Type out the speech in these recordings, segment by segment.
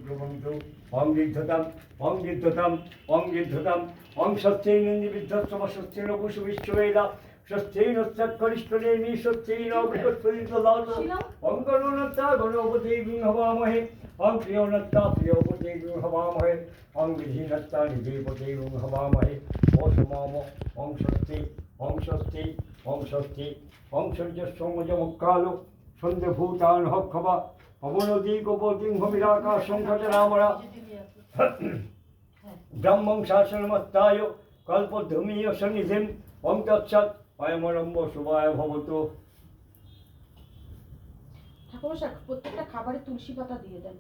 ব্রবন্তু অং দীর্ঘতাম অং দীর্ঘতাম অং দীর্ঘতাম অং স্বস্তিনন্দি বিদ্যস্বস্তি নপুষু বিশ্ববেদা স্বস্তিনস্যাৎকরিষ্ঠনেমি স্বস্তিনবৃহস্পতির্দদাতু অং গণনত্তা গণপতি হবামহে অং প্রিয়নত্তা প্রিয়পতি হবামহে অং বিধিনত্তা নিধিপতি হবামহে অসমাম অং স্বস্তি অং স্বস্তি অং স্বস্তি অং সূর্যসমযমকালো সন্ধ্যভূতান হক্ষবা অবনতি গোপতিং ভবিরাকা সংঘটনামরা ব্রহ্মং শাসনমস্তায় কল্পধূমীয় সন্নিধিম ওম তৎসৎ অয়মরম্ব শুভায় ভবতু। ঠাকুরমশাই প্রত্যেকটা খাবারে তুলসী পাতা দিয়ে দেন।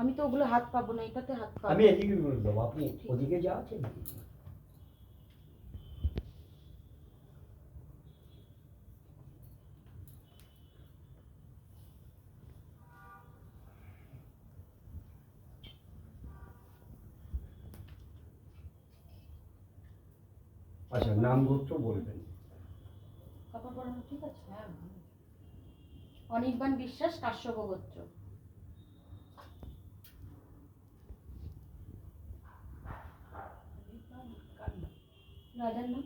আমি তো ওগুলো হাত পাবো না, এটাতে হাত পাবো। আমি এদিকে করে দেবো, আপনি ওদিকে যা আছে। আচ্ছা, নাম গোত্র বলবেন। কাপড় পরানো ঠিক আছে? হ্যাঁ। অনির্বাণ বিশ্বাস, কাশ্যপ গোত্র। রাজার নাম?